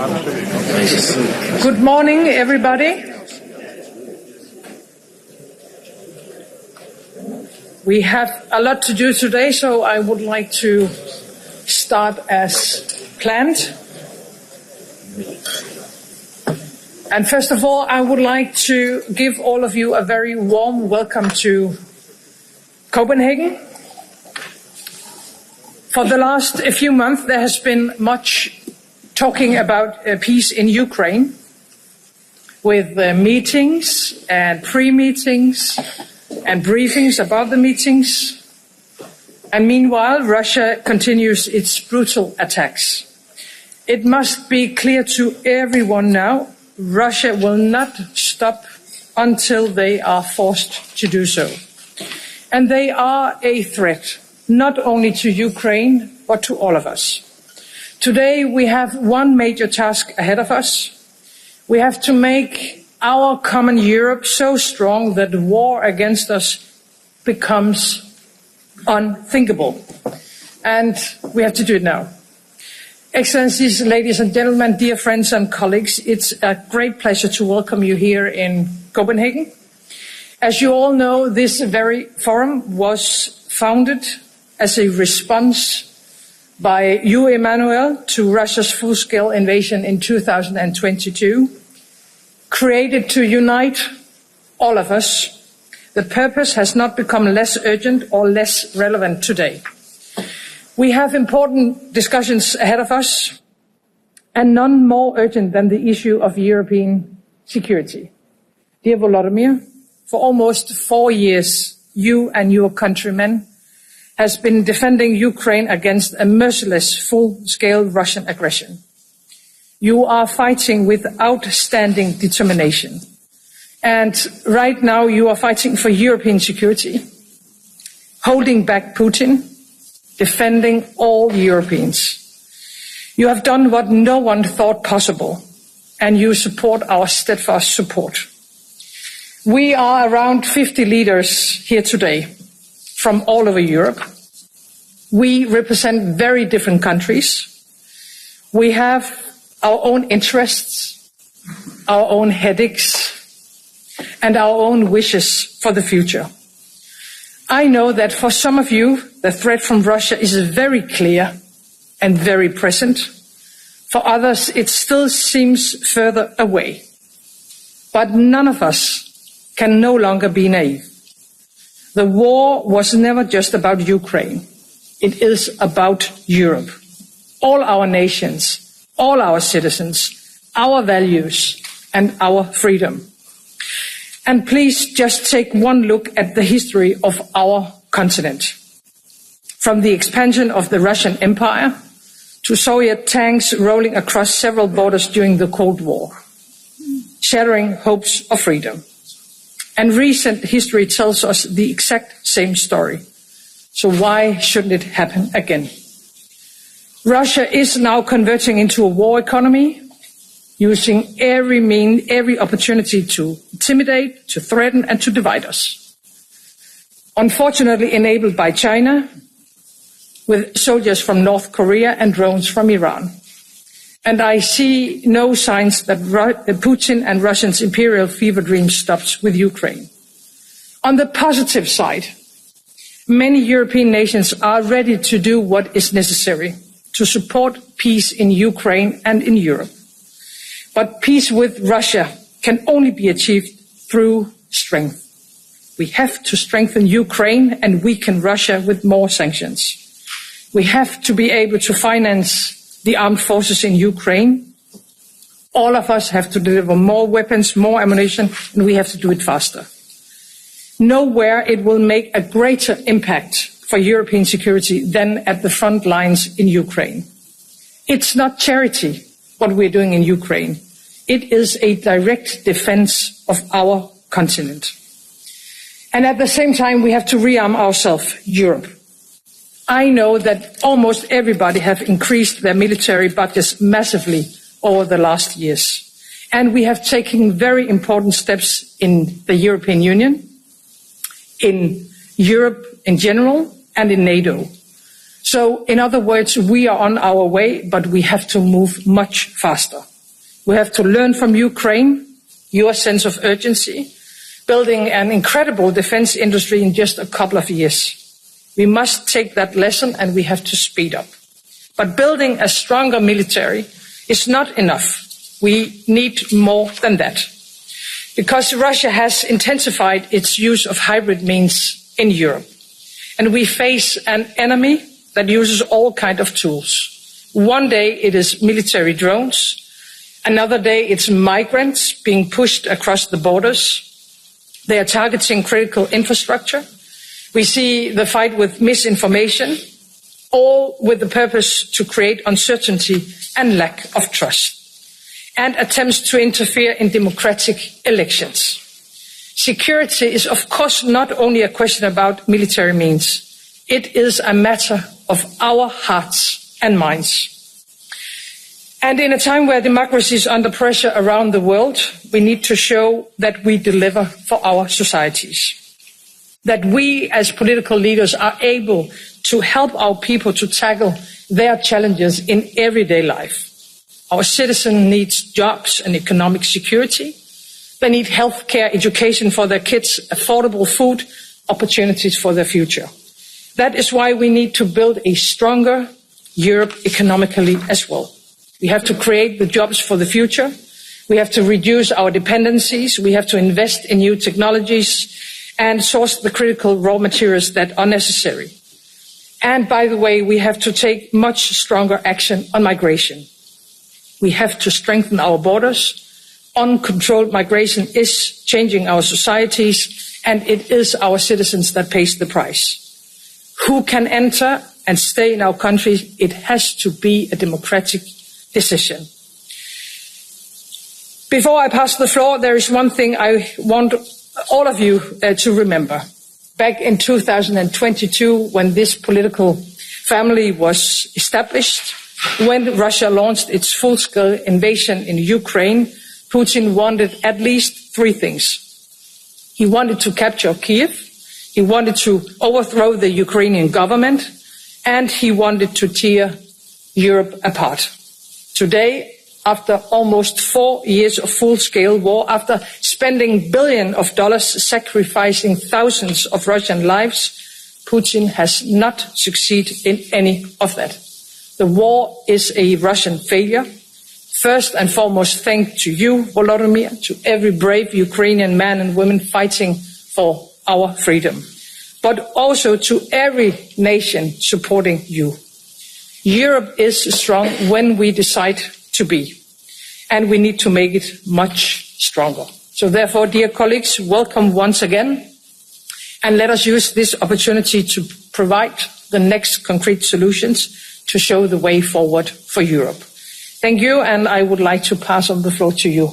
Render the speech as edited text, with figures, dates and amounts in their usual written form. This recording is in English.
Good morning, everybody. We have a lot to do today, so I would like to start as planned. And first of all, I would like to give all of you a very warm welcome to Copenhagen. For the last few months, there has been much talking about peace in Ukraine, with meetings and pre-meetings and briefings about the meetings. And meanwhile, Russia continues its brutal attacks. It must be clear to everyone now, Russia will not stop until they are forced to do so. And they are a threat, not only to Ukraine, but to all of us. Today, we have one major task ahead of us. We have to make our common Europe so strong that war against us becomes unthinkable. And we have to do it now. Excellencies, ladies and gentlemen, dear friends and colleagues, it's a great pleasure to welcome you here in Copenhagen. As you all know, this very forum was founded as a response by you, Emmanuel, to Russia's full-scale invasion in 2022, created to unite all of us. The purpose has not become less urgent or less relevant today. We have important discussions ahead of us, and none more urgent than the issue of European security. Dear Volodymyr, for almost 4 years, you and your countrymen has been defending Ukraine against a merciless full-scale Russian aggression. You are fighting with outstanding determination. And right now you are fighting for European security, holding back Putin, defending all Europeans. You have done what no one thought possible, and you support our steadfast support. We are around 50 leaders here today from all over Europe. We represent very different countries. We have our own interests, our own headaches, and our own wishes for the future. I know that for some of you, the threat from Russia is very clear and very present. For others, it still seems further away. But none of us can no longer be naive. The war was never just about Ukraine. It is about Europe. All our nations, all our citizens, our values, and our freedom. And please just take one look at the history of our continent. From the expansion of the Russian Empire to Soviet tanks rolling across several borders during the Cold War, shattering hopes of freedom. And recent history tells us the exact same story. So why shouldn't it happen again? Russia is now converting into a war economy, using every opportunity to intimidate, to threaten, and to divide us. Unfortunately enabled by China, with soldiers from North Korea and drones from Iran. And I see no signs that Putin and Russia's imperial fever dream stops with Ukraine. On the positive side, many European nations are ready to do what is necessary to support peace in Ukraine and in Europe. But peace with Russia can only be achieved through strength. We have to strengthen Ukraine and weaken Russia with more sanctions. We have to be able to finance the armed forces in Ukraine. All of us have to deliver more weapons, more ammunition, and we have to do it faster. Nowhere it will make a greater impact for European security than at the front lines in Ukraine. It's not charity, what we're doing in Ukraine. It is a direct defense of our continent. And at the same time, we have to rearm ourselves, Europe. I know that almost everybody have increased their military budgets massively over the last years. And we have taken very important steps in the European Union, in Europe in general, and in NATO. So, in other words, we are on our way, but we have to move much faster. We have to learn from Ukraine, your sense of urgency, building an incredible defense industry in just a couple of years. We must take that lesson and we have to speed up. But building a stronger military is not enough. We need more than that. Because Russia has intensified its use of hybrid means in Europe. And we face an enemy that uses all kinds of tools. One day it is military drones. Another day it's migrants being pushed across the borders. They are targeting critical infrastructure. We see the fight with misinformation, all with the purpose to create uncertainty and lack of trust, and attempts to interfere in democratic elections. Security is, of course, not only a question about military means. It is a matter of our hearts and minds. And in a time where democracy is under pressure around the world, we need to show that we deliver for our societies. That we as political leaders are able to help our people to tackle their challenges in everyday life. Our citizens need jobs and economic security. They need healthcare, education for their kids, affordable food, opportunities for their future. That is why we need to build a stronger Europe economically as well. We have to create the jobs for the future. We have to reduce our dependencies. We have to invest in new technologies and source the critical raw materials that are necessary. And by the way, we have to take much stronger action on migration. We have to strengthen our borders. Uncontrolled migration is changing our societies, and it is our citizens that pays the price. Who can enter and stay in our country? It has to be a democratic decision. Before I pass the floor, there is one thing I want all of you to remember. Back in 2022, when this political family was established, when Russia launched its full-scale invasion in Ukraine, Putin wanted at least three things. He wanted to capture Kiev, he wanted to overthrow the Ukrainian government, and he wanted to tear Europe apart. Today, after almost 4 years of full-scale war, after spending billions of dollars, sacrificing thousands of Russian lives, Putin has not succeeded in any of that. The war is a Russian failure. First and foremost, thanks to you, Volodymyr, to every brave Ukrainian man and woman fighting for our freedom, but also to every nation supporting you. Europe is strong when we decide to be, and we need to make it much stronger. So therefore, dear colleagues, welcome once again, and let us use this opportunity to provide the next concrete solutions to show the way forward for Europe. Thank you, and I would like to pass on the floor to you,